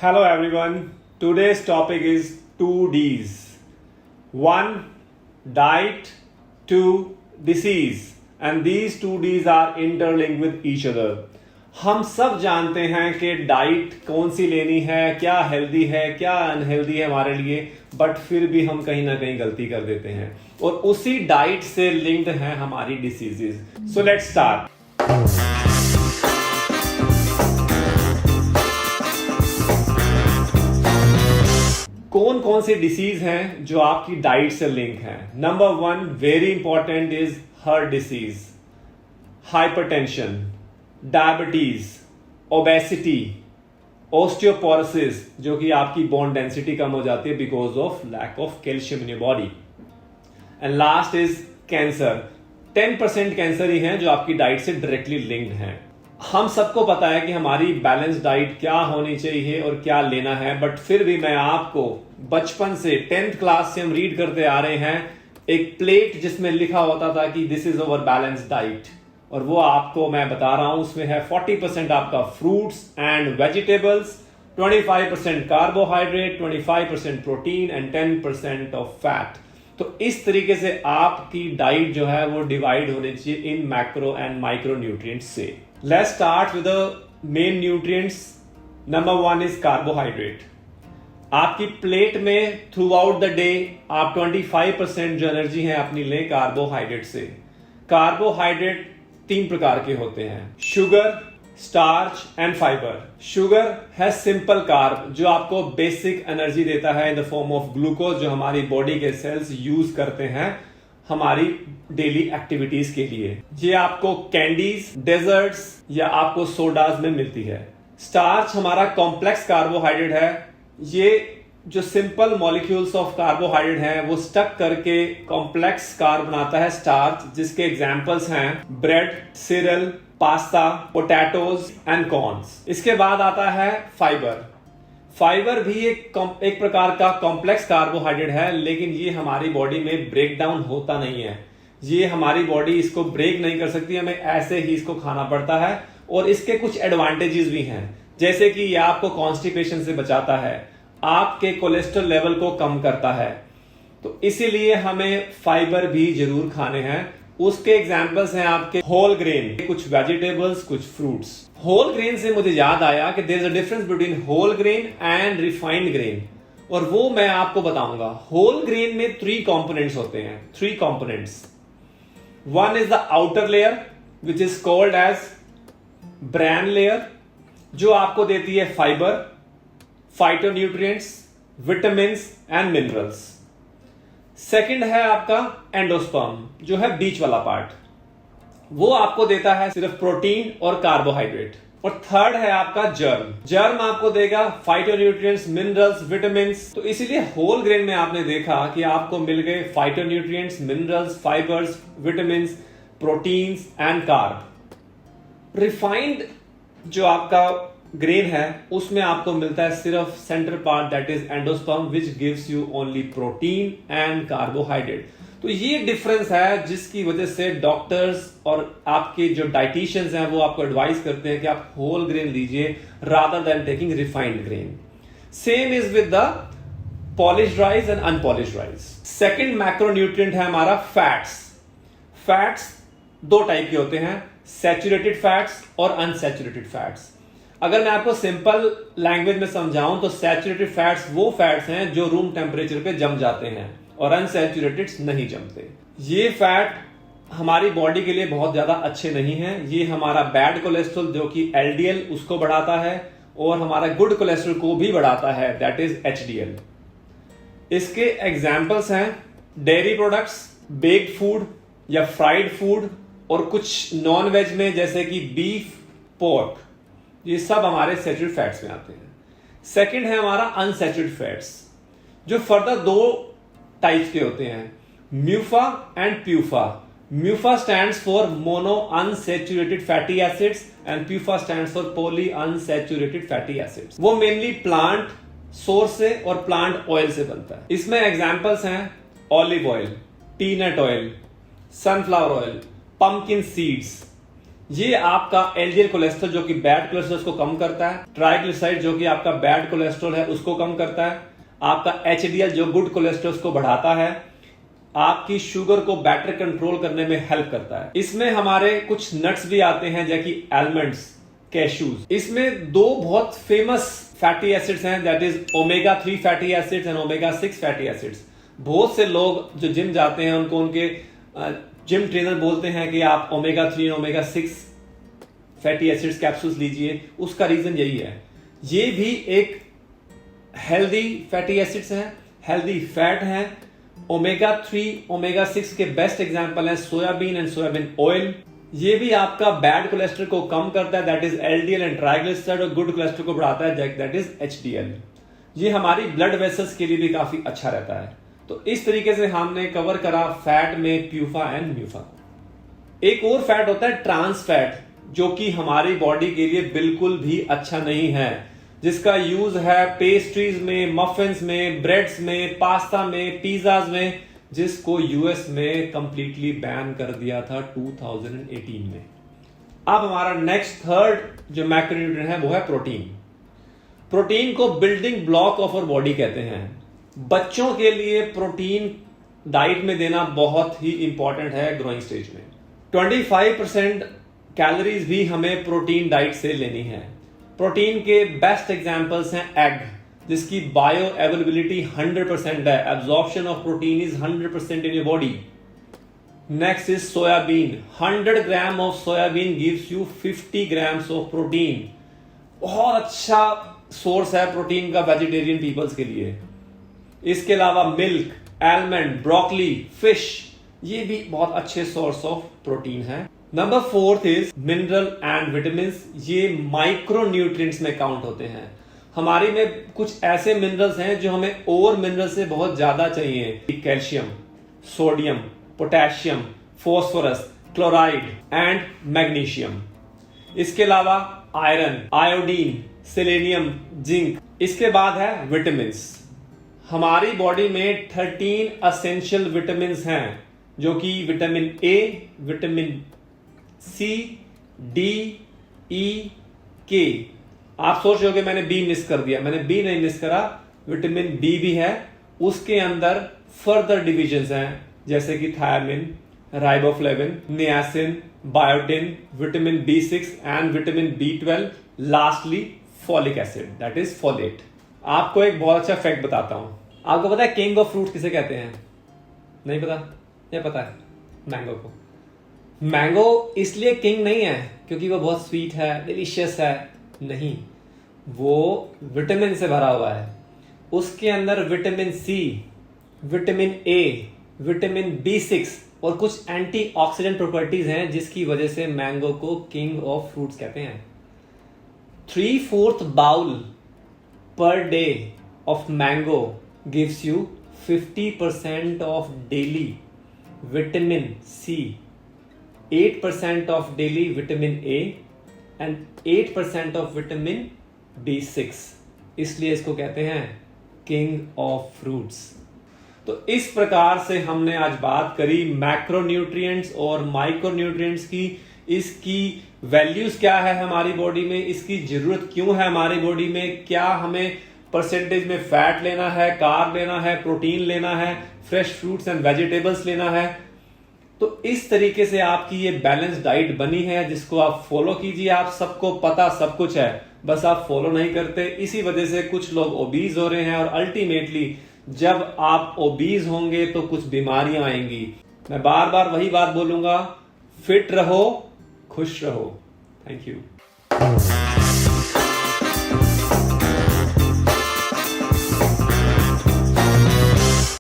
Hello everyone. Today's topic is 2Ds. 1. Diet. 2. Disease. And these 2Ds are interlinked with each other. हम सब जानते हैं कि diet कौन सी लेनी है, क्या हेल्दी है, क्या अनहेल्दी है हमारे लिए, बट फिर भी हम कहीं ना कहीं गलती कर देते हैं और उसी डाइट से लिंक्ड हैं हमारी डिसीजेस. So let's start. कौन कौन सी डिसीज हैं जो आपकी डाइट से लिंक हैं? Number 1 very important is heart disease, hypertension, diabetes, obesity, osteoporosis जो कि आपकी बोन डेंसिटी कम हो जाती है because of lack of calcium in your body. And last is cancer. 10% cancer ही हैं जो आपकी डाइट से डायरेक्टली लिंक्ड हैं. हम सबको पता है कि हमारी बैलेंस डाइट क्या होनी चाहिए और क्या लेना है, बट फिर भी मैं आपको बचपन से 10th क्लास से हम रीड करते आ रहे हैं एक प्लेट जिसमें लिखा होता था कि this is our balance diet, और वो आपको मैं बता रहा हूं उसमें है 40% आपका fruits and vegetables, 25% carbohydrate, 25% protein and 10% of fat. तो इस तरीके से आपकी डाइट जो है वो डिवाइड होनी चाहिए इन मैक्रो एंड माइक्रो न्यूट्रिएंट्स से. Let's start with the main nutrients. Number 1 is carbohydrate. आपकी प्लेट में थ्रू आउट द डे आप 25% जो एनर्जी है अपनी लें कार्बोहाइड्रेट से. कार्बोहाइड्रेट 3 प्रकार के होते हैं: sugar, starch and fibre. Sugar है सिंपल कार्ब जो आपको बेसिक एनर्जी देता है in the form of glucose जो हमारी बॉडी के सेल्स यूज करते हैं हमारी डेली एक्टिविटीज के लिए. ये आपको कैंडीज, डेजर्ट्स या आपको सोडाज में मिलती है. स्टार्च हमारा कॉम्प्लेक्स कार्बोहाइड्रेट है. ये जो सिंपल मॉलिक्यूल्स ऑफ कार्बोहाइड्रेट हैं वो स्टक करके कॉम्प्लेक्स कार्ब बनाता है स्टार्च, जिसके एग्जांपल्स हैं bread, serial, pasta, potatoes and corns. इसके बाद आता है फाइबर. फाइबर भी एक प्रकार का कॉम्प्लेक्स कार्बोहाइड्रेट है, लेकिन ये हमारी बॉडी में ब्रेक डाउन होता नहीं है. ये हमारी बॉडी इसको ब्रेक नहीं कर सकती, हमें ऐसे ही इसको खाना पड़ता है. और इसके कुछ एडवांटेजेस भी हैं, जैसे कि ये आपको कॉन्स्टिपेशन से बचाता है, आपके कोलेस्ट्रॉल लेवल को कम करता है. तो इसीलिए हमें फाइबर भी जरूर खाने हैं. उसके एग्जाम्पल्स हैं आपके होल ग्रेन, कुछ वेजिटेबल्स, कुछ फ्रूट्स. होल ग्रेन से मुझे याद आया कि there is a difference between whole grain and refined grain, और वो मैं आपको बताऊंगा. होल ग्रेन में 3 कंपोनेंट्स होते हैं. 3 components. 1 is the outer layer which is called as bran layer, जो आपको देती है fibre, phytonutrients, vitamins and minerals. Second है आपका एंडोस्पर्म जो है बीच वाला पार्ट, वो आपको देता है सिर्फ प्रोटीन और कार्बोहाइड्रेट. और थर्ड है आपका जर्म. जर्म आपको देगा फाइटोन्यूट्रिएंट्स, मिनरल्स, विटामिन्स. तो इसीलिए होल ग्रेन में आपने देखा कि आपको मिल गए phytonutrients, minerals, fibres, vitamins, proteins and carb. Refined जो आपका ग्रेन है उसमें आपको मिलता है सिर्फ central part that is endosperm which gives you only protein and carbohydrate. तो ये डिफरेंस है जिसकी वजह से डॉक्टर्स और आपके जो डाइटिशियंस हैं वो आपको एडवाइस करते हैं कि आप होल ग्रेन लीजिए rather than taking refined grain. Same is with the polished rice and unpolished rice. Second macronutrient है हमारा फैट्स. फैट्स 2 टाइप के होते हैं, सैचुरेटेड फैट्स और अनसैचुरेटेड फैट्स. अगर मैं आपको सिंपल लैंग्वेज में समझाऊं तो सैचुरेटेड फैट्स वो फैट्स हैं जो रूम टेम्परेचर पे जम जाते हैं और अनसैचुरेटेड नहीं जमते. ये फैट हमारी बॉडी के लिए बहुत ज्यादा अच्छे नहीं हैं. ये हमारा बैड कोलेस्ट्रॉल जो कि एलडीएल उसको बढ़ाता है और हमारा गुड कोलेस्ट्रॉल को भी बढ़ाता है दैट इज एचडीएल. इसके एग्जाम्पल्स हैं डेयरी प्रोडक्ट्स, बेक्ड फूड या फ्राइड फूड, और कुछ नॉन वेज में जैसे कि बीफ, पोर्क, ये सब हमारे सैचुरेटेड फैट्स में आते हैं. सेकंड है हमारा अनसैचुरेटेड फैट्स जो फर्दर 2 टाइप्स के होते हैं, MUFA and PUFA. MUFA stands for mono unsaturated fatty acids and PUFA stands for poly unsaturated fatty acids. वो मेनली प्लांट सोर्स से और प्लांट ऑयल से बनता है. इसमें एग्जांपल्स हैं olive oil, peanut oil, sunflower oil, pumpkin seeds. ये आपका एलडीएल कोलेस्ट्रॉल जो कि बैड कोलेस्ट्रॉल को कम करता है, ट्राइग्लिसराइड जो कि आपका बैड कोलेस्ट्रॉल है उसको कम करता है, आपका एचडीएल जो गुड कोलेस्ट्रॉल को बढ़ाता है, आपकी शुगर को बेटर कंट्रोल करने में हेल्प करता है। इसमें हमारे कुछ नट्स भी आते हैं जैसे कि आलमंड्स, कैशूज। इसमें दो बहुत फेमस फैटी एसिड्स हैं, that is omega 3 fatty acids and omega 6 fatty acids. बहुत से लोग जो जिम जाते हैं उनको उनके जिम ट्रेनर बोलते हैं कि आप ओमेगा 3 और ओमेगा 6 फैटी एसिड्स कैप्सूल्स लीजिए। उसका रीजन यही है, ये भी एक हेल्दी फैटी एसिड्स हैं, हेल्दी फैट हैं। ओमेगा 3 ओमेगा 6 के बेस्ट एग्जांपल हैं सोयाबीन एंड सोयाबीन ऑयल। ये भी आपका बैड कोलेस्ट्रॉल को कम करता है, that is LDL and triglyceride, और गुड कोलेस्ट्रॉल को बढ़ाता है, दैट इज एचडीएल। ये हमारी ब्लड वेसल्स के लिए भी काफी अच्छा रहता है। तो इस तरीके से हमने कवर करा फैट में प्यूफा एंड म्यूफा। एक और फैट होता है ट्रांस फैट, जो कि हमारी बॉडी के लिए बिल्कुल भी अच्छा नहीं है, जिसका यूज है पेस्ट्रीज में, मफिन्स में, ब्रेड्स में, पास्ता में, पिज्जाज में, जिसको यूएस में कंप्लीटली बैन कर दिया था 2018 में। अब हमारा नेक्स्ट थर्ड जो मैक्रोन्यूट्रिएंट है वो है प्रोटीन। प्रोटीन को building block of our body कहते हैं। बच्चों के लिए प्रोटीन डाइट में देना बहुत ही इंपॉर्टेंट है ग्रोइंग स्टेज में। 25% कैलोरीज भी हमें प्रोटीन डाइट से लेनी है। प्रोटीन के बेस्ट एग्जांपल्स हैं एग, जिसकी बायो अवेलेबिलिटी 100% है, absorption of protein is 100% in your body. Next is soybean, 100 gram of soybean gives you 50 grams of protein. बहुत अच्छा सोर्स है प्रोटीन का वेजिटेरियन पीपल्स के लिए। इसके अलावा मिल्क, आलमंड, ब्रोकली, फिश, ये भी बहुत अच्छे सोर्स ऑफ प्रोटीन है। Number 4 is mineral and vitamin. ये माइक्रो न्यूट्रिएंट्स में काउंट होते हैं। हमारी में कुछ ऐसे मिनरल्स हैं जो हमें और मिनरल से बहुत ज्यादा चाहिए, calcium, sodium, potassium, phosphorus, chloride and magnesium. इसके अलावा आयरन, आयोडीन, सेलेनियम, जिंक। इसके बाद है विटामिन। हमारी बॉडी में 13 असेंशियल विटामिन हैं, जो कि vitamin A, vitamin C, D, E, K. आप सोच रहे हो कि मैंने बी मिस कर दिया, मैंने बी नहीं मिस करा, विटामिन बी भी है। उसके अंदर फर्दर डिविजन्स हैं जैसे कि thiamine, riboflavin, niacin, biotin, vitamin B6 and vitamin B12, lastly folic acid, that is folate. आपको एक बहुत अच्छा फैक्ट बताता हूं। आपको पता है किंग ऑफ फ्रूट किसे कहते हैं? नहीं पता? या पता है? मैंगो को। मैंगो इसलिए किंग नहीं है क्योंकि वो बहुत स्वीट है, डिलीशियस है, नहीं, वो विटामिन से भरा हुआ है। उसके अंदर vitamin C, vitamin A, vitamin B6 और कुछ एंटीऑक्सीडेंट प्रॉपर्टीज हैं, जिसकी वजह से मैंगो को किंग ऑफ फ्रूट्स कहते हैं। 3/4 bowl per day of mango gives you 50% of daily vitamin C, 8% of daily vitamin A and 8% of vitamin B6। इसलिए इसको कहते हैं किंग ऑफ फ्रूट्स। तो इस प्रकार से हमने आज बात करी मैक्रोन्यूट्रिएंट्स और माइक्रोन्यूट्रिएंट्स की। इसकी वैल्यूज क्या है हमारी बॉडी में, इसकी जरूरत क्यों है हमारी बॉडी में, क्या हमें परसेंटेज में फैट लेना है, कार्ब लेना है, प्रोटीन लेना है, फ्रेश फ्रूट्स एंड वेजिटेबल्स लेना है। तो इस तरीके से आपकी ये बैलेंस डाइट बनी है, जिसको आप फॉलो कीजिए। आप सबको पता सब कुछ है, बस आप फॉलो नहीं करते। इसी वजह से कुछ लोग ओबीज हो रहे हैं, और अल्टीमेटली जब आप ओबीज होंगे तो कुछ बीमारियां आएंगी। मैं बार बार वही बात बोलूंगा, फिट रहो, खुश रहो। Thank you.